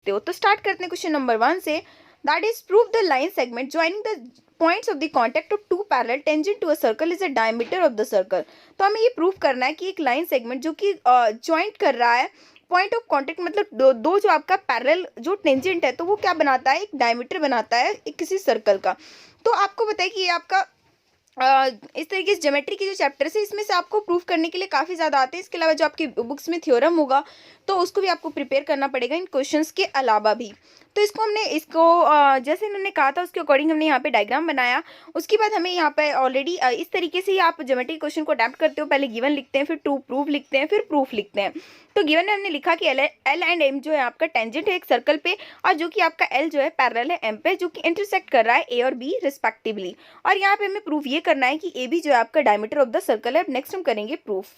सकते हो। तो स्टार्ट करते हैं क्वेश्चन नंबर 1 से, that is prove the line segment joining the points of the contact of two parallel tangent to a circle is the diameter of the circle. तो हमें ये prove करना है कि एक लाइन सेगमेंट जो कि ज्वाइंट कर रहा है पॉइंट ऑफ कॉन्टैक्ट, मतलब दो जो आपका पैरेलल जो टेंजेंट है तो वो क्या बनाता है, एक डायमीटर बनाता है एक किसी सर्कल का। तो आपको बताइए कि ये आपका इस तरीके से ज्योमेट्री के जो चैप्टर्स है इसमें से आपको प्रूफ करने के लिए काफ़ी ज़्यादा आते हैं। इसके अलावा जो आपकी बुक्स में थ्योरम होगा तो उसको भी आपको प्रिपेयर करना पड़ेगा इन क्वेश्चंस के अलावा भी। तो इसको जैसे इन्होंने कहा था उसके अकॉर्डिंग हमने यहाँ पे डायग्राम बनाया। उसके बाद हमें यहाँ पे ऑलरेडी इस तरीके से ही आप ज्योमेट्री क्वेश्चन को अडेप्ट करते हो, पहले गिवन लिखते हैं, फिर टू प्रूफ लिखते हैं, फिर प्रूफ लिखते हैं। तो गिवन में हमने लिखा कि एल एंड एम जो है आपका टेंजेंट है एक सर्कल पे, और जो कि आपका एल जो है पैरेलल है एम पे, जो कि इंटरसेक्ट कर रहा है ए और बी रिस्पेक्टिवली। और यहाँ पे हमें प्रूफ ये करना है कि ए बी जो है आपका डायमीटर ऑफ द सर्कल है। अब नेक्स्ट हम करेंगे प्रूफ।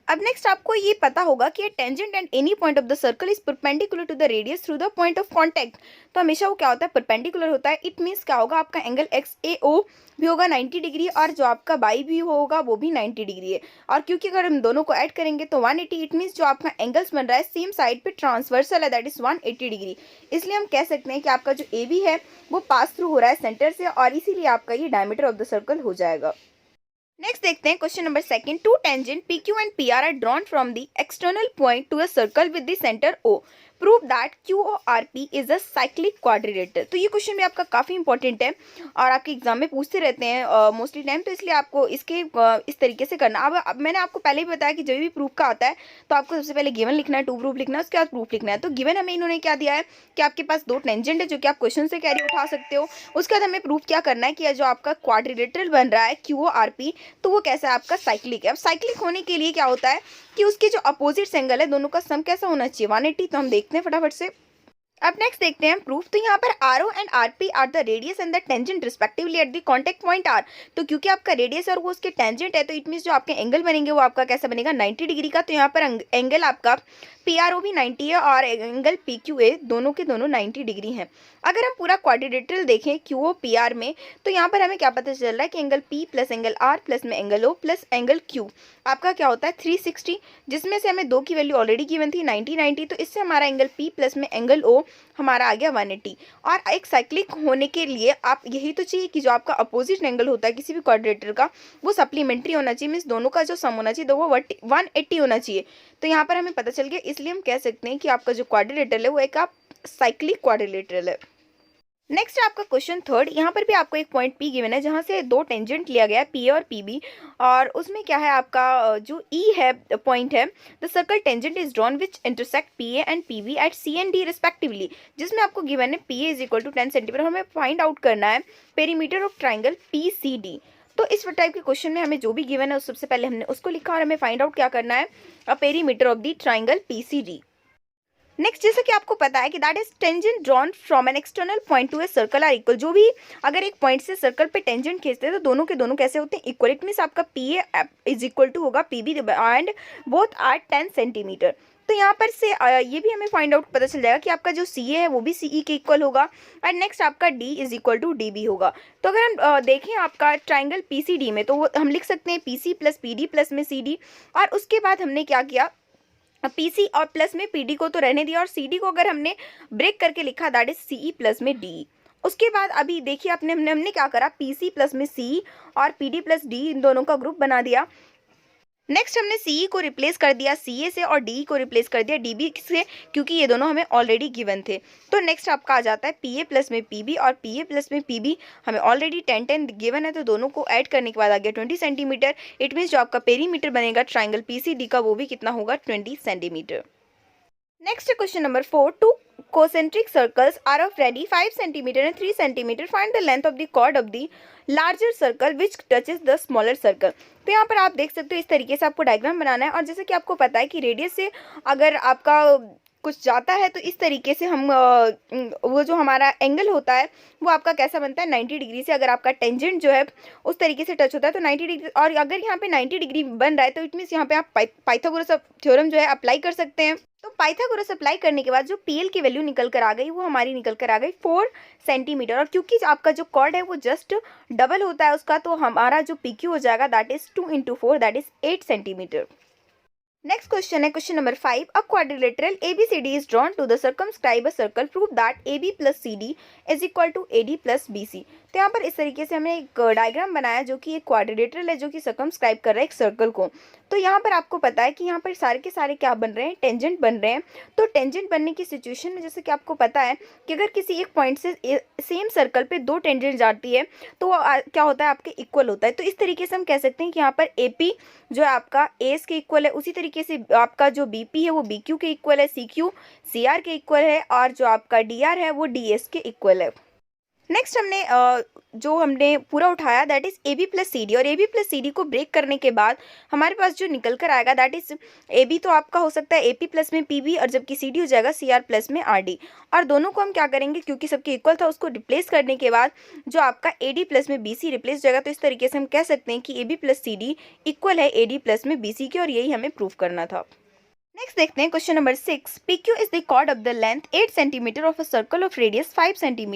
अब नेक्स्ट आपको ये पता होगा कि tangent and any point of the circle is perpendicular to the radius through the point of contact. तो हमेशा वो क्या होता है, परपेंडिकुलर होता है। इट मीन्स क्या होगा, आपका एंगल एक्स ए ओ भी होगा 90 डिग्री, और जो आपका बाई भी होगा वो भी 90 डिग्री है। और क्योंकि अगर हम दोनों को ऐड करेंगे तो 180, इट मीन्स जो आपका एंगल्स बन रहा है सेम साइड पे ट्रांसवर्सल है, दैट इज 180 डिग्री। इसलिए हम कह सकते हैं कि आपका जो ए बी है वो पास थ्रू हो रहा है सेंटर से, और इसीलिए आपका ये डायमीटर ऑफ द सर्कल हो जाएगा। नेक्स्ट देखते हैं question number 2, two tangent P Q and P R drawn from the external point to a circle with the centre O, prove that Q O R P is a cyclic quadrilateral. तो ये question भी आपका काफ़ी important है और आपके exam में पूछते रहते हैं मोस्टली टाइम, तो इसलिए आपको इसके इस तरीके से करना। अब मैंने आपको पहले ही बताया कि जब भी प्रूफ का आता है तो आपको सबसे पहले गिवन लिखना है, टू प्रूफ लिखना है, उसके बाद प्रूफ लिखना है। तो गिवन हमें इन्होंने क्या दिया है कि आपके पास दो टेंजेंट है जो कि आप क्वेश्चन से कैरी उठा सकते हो। उसके बाद हमें प्रूफ क्या करना है कि जो आपका क्वाड्रिलेटरल बन रहा है क्यू ओ आर पी, तो वो कैसा है, आपका साइक्लिक है। अब साइक्लिक होने के लिए क्या होता है कि उसके जो अपोजिट एंगल है दोनों का सम कैसा होना चाहिए, 180। तो हम देखते हैं फटाफट से। अब नेक्स्ट देखते हैं प्रूफ। तो यहाँ पर R O and R P are the radius and the tangent respectively at the contact point R. तो क्योंकि आपका रेडियस और वो उसके टेंजेंट है तो इट मीन्स जो आपके एंगल बनेंगे वो आपका कैसा बनेगा, 90 डिग्री का। तो यहाँ पर एंगल आपका पी आर ओ भी 90 है और एंगल पी क्यू ए दोनों के दोनों 90 डिग्री हैं। अगर हम पूरा क्वाड्रिलेटरल देखें क्यू ओ पी आर में तो यहाँ पर हमें क्या पता चल रहा है कि angle P plus angle R plus में angle O plus angle Q आपका क्या होता है 360, जिसमें से हमें दो की वैल्यू ऑलरेडी गिवन थी 90 90। तो इससे हमारा एंगल पी प्लस में एंगल ओ हमारा आ गया 180। और एक साइक्लिक होने के लिए आप यही तो चाहिए कि जो आपका अपोजिट एंगल होता है किसी भी क्वाड्रिलेटरल का वो सप्लीमेंट्री होना चाहिए, मीन्स दोनों का जो सम होना चाहिए वो 180 होना चाहिए। तो यहाँ पर हमें पता चल गया, इसलिए हम कह सकते हैं कि आपका जो क्वाड्रिलेटरल है वो एक आप साइक्लिक क्वाड्रिलेटरल है। नेक्स्ट आपका क्वेश्चन 3, यहाँ पर भी आपको एक पॉइंट पी गिवन है जहाँ से दो टेंजेंट लिया गया है पी और पी बी, और उसमें क्या है आपका जो ई है पॉइंट है, the circle tangent is drawn which intersect P A and P B at C and D respectively, जिसमें आपको गिवन है P A is equal to 10 centimetre. हमें फाइंड आउट करना है perimeter of triangle P C D. तो इस type के question में हमें जो भी गिवन है उस सबसे पहले हमने उसको लिखा और हमें फाइंड आउट क्या करना है, a perimeter of the triangle P C D. Next जैसा कि आपको पता है कि that is tangent drawn from an external point to a circle are equal. जो भी अगर एक पॉइंट से सर्कल पे टेंजेंट खींचते हैं तो दोनों के दोनों कैसे होते हैं, इक्वल। इट मीन्स आपका P A is equal to होगा P B and both are 10 centimetre. तो यहाँ पर से ये भी हमें फाइंड आउट पता चल जाएगा कि आपका जो सी ए है वो भी सी ई के इक्वल होगा, एंड नेक्स्ट आपका D is equal to D B होगा। तो अगर हम देखें आपका ट्राइंगल पी सी डी में तो वो हम लिख सकते हैं P C plus P D plus में सी डी, और उसके बाद हमने क्या किया, पीसी और प्लस में पीडी को तो रहने दिया और सीडी को अगर हमने ब्रेक करके लिखा दैट इज सीई प्लस में डी। उसके बाद अभी देखिए हमने क्या करा, पीसी प्लस में सी और पीडी प्लस डी इन दोनों का ग्रुप बना दिया। नेक्स्ट हमने सीई को रिप्लेस कर दिया सीए से और डी को रिप्लेस कर दिया डीबी से, क्योंकि ये दोनों हमें ऑलरेडी गिवन थे। तो नेक्स्ट आपका आ जाता है पीए प्लस में पीबी, और पीए प्लस में पीबी हमें ऑलरेडी 10 10 गिवन है, तो दोनों को ऐड करने के बाद आ गया 20 सेंटीमीटर। इट मीन्स जो आपका पेरीमीटर बनेगा ट्राइंगल पीसीडी का वो भी कितना होगा, 20 centimetre. Next question number 4, two concentric circles are of radius 5 centimeter and 3 centimeter. Find the length of the chord of the larger circle which touches the smaller circle. तो यहाँ पर आप देख सकते हो इस तरीके से आपको डायग्राम बनाना है, और जैसे कि आपको पता है कि रेडियस से अगर आपका कुछ जाता है तो इस तरीके से हम वो जो हमारा एंगल होता है वो आपका कैसा बनता है, 90 डिग्री से। अगर आपका टेंजेंट जो है उस तरीके से टच होता है तो 90 डिग्री, और अगर यहाँ पे 90 डिग्री बन रहा है तो इट मीन्स यहाँ पे आप पाइथागोरस थ्योरम जो है अप्लाई कर सकते हैं। तो पाइथागोरस अप्लाई करने के बाद जो पीएल की वैल्यू निकल कर आ गई वो हमारी निकल कर आ गई 4 सेंटीमीटर, और क्योंकि आपका जो कॉर्ड है वो जस्ट डबल होता है उसका, तो हमारा जो पीक्यू हो जाएगा that is 2 × 4 that is 8 centimetre. Next question है question number 5। A quadrilateral ABCD is drawn to the circumscribe a circle, prove that AB plus CD is equal to AD plus BC। तो यहाँ पर इस तरीके से हमने एक डायग्राम बनाया जो कि एक क्वाड्रिलेटरल है, जो कि सर्कमस्क्राइब कर रहा है एक सर्कल को। तो यहाँ पर आपको पता है कि यहाँ पर सारे के सारे क्या बन रहे हैं, टेंजेंट बन रहे हैं। तो टेंजेंट बनने की सिचुएशन में जैसे कि आपको पता है कि अगर किसी एक पॉइंट से सेम सर्कल पे दो टेंजेंट जाती है तो वो क्या होता है, आपके इक्वल होता है। तो इस तरीके से हम कह सकते हैं कि यहाँ पर AP जो है आपका AS के इक्वल है, उसी तरीके से आपका जो BP है वो BQ के इक्वल है, CQ CR के इक्वल है, और जो आपका DR है वो DS के इक्वल है। नेक्स्ट हमने जो हमने पूरा उठाया that is AB plus CD, और AB प्लस CD को ब्रेक करने के बाद हमारे पास जो निकल कर आएगा दैट इज AB तो आपका हो सकता है AP प्लस में PB, और जबकि CD हो जाएगा CR प्लस में RD। और दोनों को हम क्या करेंगे, क्योंकि सबके इक्वल था, उसको रिप्लेस करने के बाद जो आपका AD प्लस में BC रिप्लेस हो जाएगा। तो इस तरीके से हम कह सकते हैं कि AB प्लस CD इक्वल है AD प्लस में BC के, और यही हमें प्रूव करना था। नेक्स्ट देखते हैं question number 6। PQ is the chord of the length 8 cm of a circle of radius 5 cm.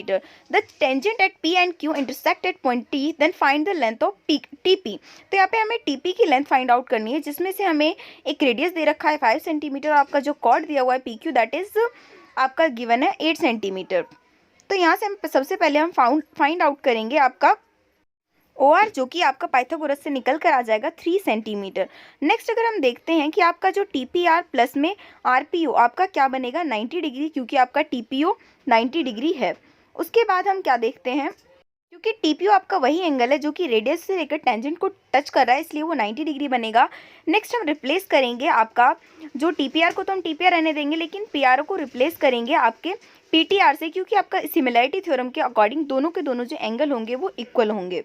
The tangent at P and Q intersect at point T. Then find the length of TP. तो यहाँ पे हमें TP की length find out करनी है, जिसमें से हमें एक रेडियस दे रखा है 5 सेंटीमीटर, और आपका जो कॉर्ड दिया हुआ है PQ दैट इज आपका गिवन है 8 सेंटीमीटर। तो यहाँ से हम सबसे पहले हम फाइंड आउट करेंगे आपका OR, जो कि आपका पाइथागोरस से निकल कर आ जाएगा 3 सेंटीमीटर। नेक्स्ट अगर हम देखते हैं कि आपका जो TPR प्लस में RPO आपका क्या बनेगा 90 डिग्री, क्योंकि आपका TPO 90 डिग्री है। उसके बाद हम क्या देखते हैं, क्योंकि TPO आपका वही एंगल है जो कि रेडियस से लेकर टेंजेंट को टच कर रहा है, इसलिए वो 90 डिग्री बनेगा। नेक्स्ट हम रिप्लेस करेंगे आपका जो TPR को, तो हम TPR रहने देंगे, लेकिन PR को रिप्लेस करेंगे आपके PTR से, क्योंकि आपका सिमिलैरिटी थ्योरम के अकॉर्डिंग दोनों के दोनों जो एंगल होंगे वो इक्वल होंगे,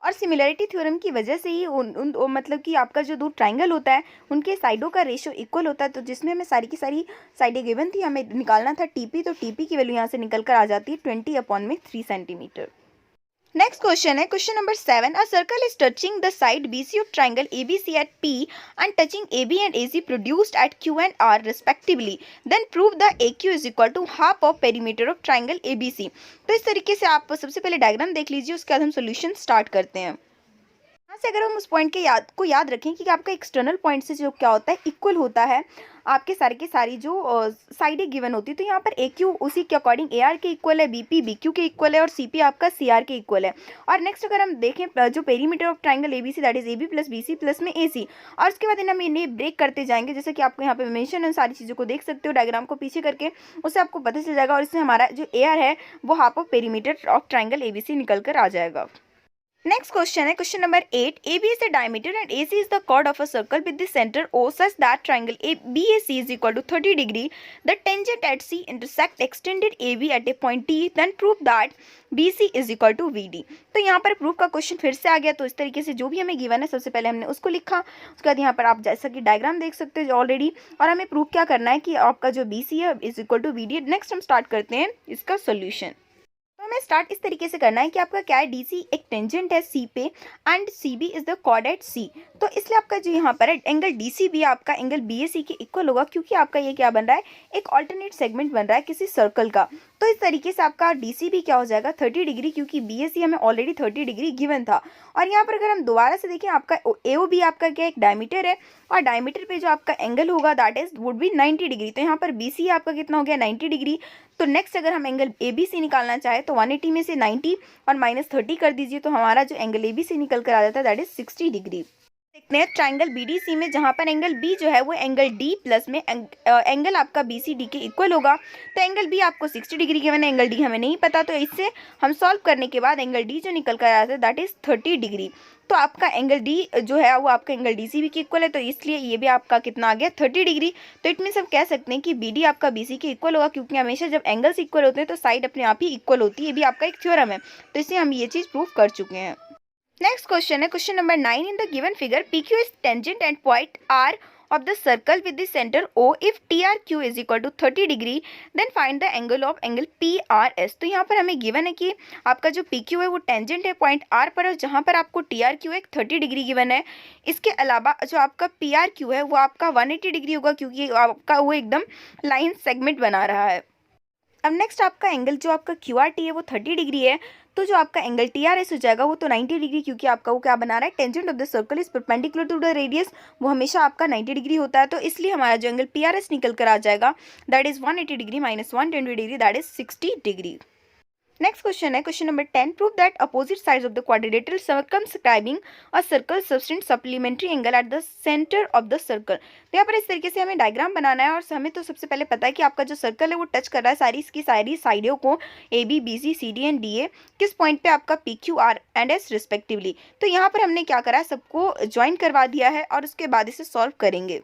और सिमिलैरिटी थ्योरम की वजह से ही मतलब कि आपका जो दो ट्राइंगल होता है उनके साइडों का रेशियो इक्वल होता है। तो जिसमें हमें सारी की सारी साइडें गिवन थी, हमें निकालना था TP, तो TP की वैल्यू यहाँ से निकल कर आ जाती है 20/3 सेंटीमीटर। नेक्स्ट क्वेश्चन है question number 7। A circle is touching the side BC of triangle ABC at P and touching AB and AC produced at Q and R respectively, then prove the AQ is equal to half of perimeter of triangle ABC। तो इस तरीके से आप सबसे पहले diagram देख लीजिए, उसके बाद हम सोल्यूशन स्टार्ट करते हैं। यहाँ से अगर हम उस पॉइंट के याद रखें कि आपका एक्सटर्नल पॉइंट से जो क्या होता है इक्वल होता है, आपके सारे की सारी जो साइडें गिवन होती है। तो यहाँ पर AQ उसी के अकॉर्डिंग AR के इक्वल है, BP BQ के इक्वल है, और CP आपका CR के इक्वल है। और नेक्स्ट अगर हम देखें जो perimeter of triangle ABC that is AB plus BC plus में AC, और उसके बाद हम इन्हें ब्रेक करते जाएंगे, जैसे कि आपको यहाँ पे मेंशन है, सारी चीज़ों को देख सकते हो डायग्राम को पीछे करके, उससे आपको पता चल जाएगा। और इसमें हमारा जो AR है वो half of perimeter of triangle ABC निकल कर आ जाएगा। नेक्स्ट क्वेश्चन है question number 8। AB is the diameter and AC is the chord of a circle with the center O such that triangle BAC is equal to 30 degree. The tangent at C intersect extended AB at a point T. Then prove that BC is equal to VD. तो यहाँ पर proof का question फिर से आ गया। तो इस तरीके से जो भी हमें गिवन है सबसे पहले हमने उसको लिखा, उसके बाद यहाँ पर आप जैसा कि डायग्राम देख सकते हो ऑलरेडी, और हमें प्रूफ क्या करना है कि आपका जो BC है is equal to VD। Next हम स्टार्ट करते हैं इसका सोल्यूशन। तो हमें स्टार्ट इस तरीके से करना है कि आपका क्या है, DC एक टेंजेंट है C पे and CB is the chord at C। तो इसलिए आपका जो यहाँ पर है एंगल DCB आपका एंगल BAC के इक्वल होगा, क्योंकि आपका ये क्या बन रहा है, एक ऑल्टरनेट सेगमेंट बन रहा है किसी सर्कल का। तो इस तरीके से आपका DCB क्या हो जाएगा 30 डिग्री, क्योंकि BAC हमें ऑलरेडी 30 डिग्री गिवन था। और यहाँ पर अगर हम दोबारा से देखें, आपका AOB आपका क्या एक डायमीटर है, और डायमीटर पे जो आपका एंगल होगा that is would be 90 degree. तो यहाँ पर BC आपका कितना हो गया 90 डिग्री। तो नेक्स्ट अगर हम एंगल ABC निकालना चाहे तो 180 में से 90 और -30 कर दीजिए, तो हमारा जो एंगल ABC निकल कर आ जाता है दैट इज 60 डिग्री। देखते हैं ट्राइंगल BDC में, जहाँ पर एंगल B जो है वो एंगल D प्लस में एंगल आपका BCD के इक्वल होगा। तो एंगल B आपको 60 डिग्री गिवन है, एंगल D हमें नहीं पता, तो इससे हम सॉल्व करने के बाद एंगल D जो निकल कर आता है दैट इज 30 डिग्री। तो आपका एंगल D जो है वो आपका एंगल DCB के इक्वल है, तो इसलिए ये भी आपका कितना आ गया 30 डिग्री। तो इट मीन्स हम कह सकते हैं कि BD आपका BC के इक्वल होगा, क्योंकि हमेशा जब एंगल्स इक्वल होते हैं तो साइड अपने आप ही इक्वल होती है। ये भी आपका एक थ्योरम है, तो इससे हम ये चीज़ प्रूव कर चुके हैं। नेक्स्ट क्वेश्चन है question number 9। In the given figure PQ is tangent and point R of the circle with the center O. If TRQ is equal to 30 degree, then find the angle of angle PRS. तो यहाँ पर हमें given है कि आपका जो PQ है वो टेंजेंट है पॉइंट R पर, और जहाँ पर आपको TRQ एक 30 डिग्री गिवन है। इसके अलावा जो आपका PRQ है वो आपका 180 डिग्री होगा, क्योंकि आपका वो एकदम लाइन सेगमेंट बना रहा है। अब नेक्स्ट आपका एंगल जो आपका QRT है वो 30 डिग्री है। तो जो आपका एंगल TRS हो जाएगा वो तो 90 डिग्री, क्योंकि आपका वो क्या बना रहा है, tangent of the circle is perpendicular to the radius, वो हमेशा आपका 90 डिग्री होता है। तो इसलिए हमारा जो एंगल PRS निकल कर आ जाएगा that is 180 degree minus 120 degree that is 60 degree. Next question है question number 10, prove that opposite sides of the quadrilateral circumscribing a circle subtend supplementary angle at the centre of the circle. तो यहाँ पर इस तरीके से हमें diagram बनाना है और हमें तो सबसे पहले पता है कि आपका जो सर्कल है वो टच कर रहा है सारी इसकी सारी साइडों को AB BC CD and DA किस पॉइंट पे आपका PQ R and S respectively. तो यहाँ पर हमने क्या करा है, सबको ज्वाइन करवा दिया है और उसके बाद इसे सॉल्व करेंगे।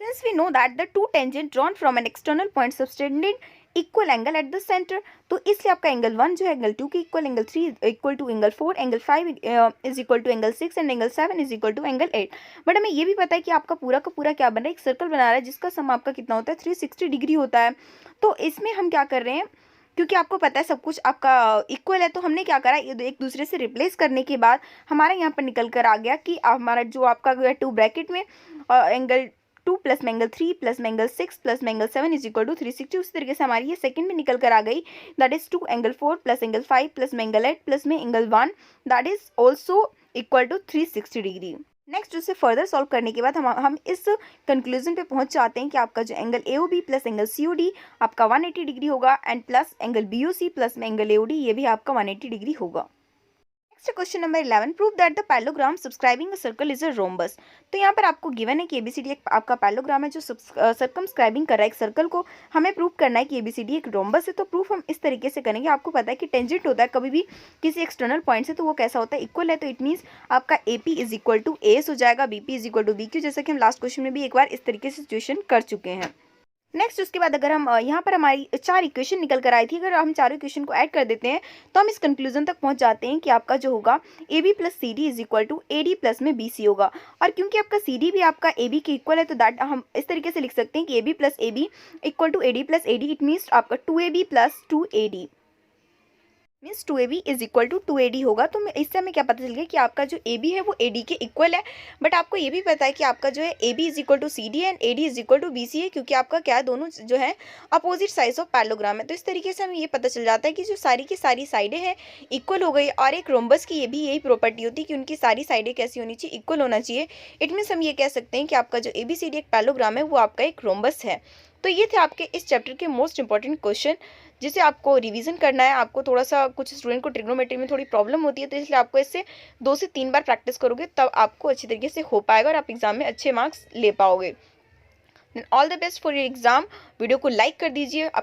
Since we know that the two tangent drawn from an external point subtended equal angle at the centre, तो इसलिए आपका एंगल 1 जो है एंगल 2 के equal, angle 3 equal to angle 4, angle 5 is equal to angle 6 and angle 7 is equal to angle 8। But हमें ये भी पता है कि आपका पूरा का पूरा क्या बन रहा है, एक सर्कल बना रहा है जिसका सम आपका कितना होता है 360 डिग्री होता है। तो इसमें हम क्या कर रहे हैं, क्योंकि आपको पता है सब कुछ आपका इक्वल है, तो हमने क्या करा, एक दूसरे से रिप्लेस करने के बाद हमारा यहाँ पर निकल कर आ गया कि हमारा जो आपका 2 ब्रैकेट में एंगल 2 प्लस में एंगल 3 प्लस में एंगल 6 प्लस में एंगल 7 इज इक्वल टू 360। उस तरीके से हमारी ये सेकंड में निकल कर आ गई that is 2 angle 4 plus angle 5 plus में एंगल 8 प्लस में angle 1 that is also equal to 360 degree. Next उसे फर्दर सॉल्व करने के बाद हम इस कंक्लूजन पे पहुंच जाते हैं कि आपका जो angle AOB plus angle COD आपका 180 डिग्री होगा and plus angle BOC plus में एंगल AOD ये भी आपका 180 डिग्री होगा। Next question number 11, prove that the parallelogram subscribing a circle is a rhombus. तो यहाँ पर आपको गिवन है कि ABCD एक आपका पैरेललोग्राम है जो सर्कमस्क्राइबिंग कर रहा है एक सर्कल को, हमें प्रूव करना है कि ABCD एक रोम्बस है। तो प्रूफ हम इस तरीके से करेंगे, आपको पता है कि टेंजेंट होता है कभी भी किसी एक्सटर्नल पॉइंट से, तो वो कैसा होता है, इक्वल है। तो इट मीन्स आपका AP is equal to AS हो जाएगा, BP is equal to BQ, जैसा कि हम लास्ट क्वेश्चन में भी एक बार इस तरीके से सिचुएशन कर चुके हैं। नेक्स्ट उसके बाद अगर हम यहाँ पर हमारी 4 इक्वेशन निकल कर आई थी, अगर हम चारों इक्वेशन को ऐड कर देते हैं तो हम इस कंक्लूजन तक पहुँच जाते हैं कि आपका जो होगा AB plus CD is equal to AD plus में BC होगा। और क्योंकि आपका CD भी आपका AB के इक्वल है तो दैट हम इस तरीके से लिख सकते हैं कि AB plus AB equal to AD plus AD, it means आपका 2AB plus 2AD means 2AB is equal to 2AD होगा। तो इससे हमें क्या पता चल गया कि आपका जो AB है वो AD के इक्वल है। बट आपको ये भी पता है कि आपका जो है AB is equal to CD and AD is equal to BC है, क्योंकि आपका क्या है, दोनों जो है अपोजिट साइड्स ऑफ पैरेललोग्राम है। तो इस तरीके से हमें ये पता चल जाता है कि जो सारी की सारी साइडें हैं इक्वल हो गई। और एक रोम्बस की ये भी यही प्रॉपर्टी होती है कि उनकी सारी साइडें कैसी होनी चाहिए, इक्वल होना चाहिए। इट मीन्स हम ये कह सकते हैं कि आपका जो ABCD एक पैरेललोग्राम है वो आपका एक रोम्बस है। तो ये थे आपके इस चैप्टर के मोस्ट इंपॉर्टेंट क्वेश्चन जिसे आपको रिवीजन करना है। आपको थोड़ा सा कुछ स्टूडेंट को ट्रिग्नोमेट्री में थोड़ी प्रॉब्लम होती है, तो इसलिए आपको इससे 2 से 3 बार प्रैक्टिस करोगे तब आपको अच्छी तरीके से हो पाएगा और आप एग्जाम में अच्छे मार्क्स ले पाओगे। All the best for your exam. Video को लाइक कर दीजिए।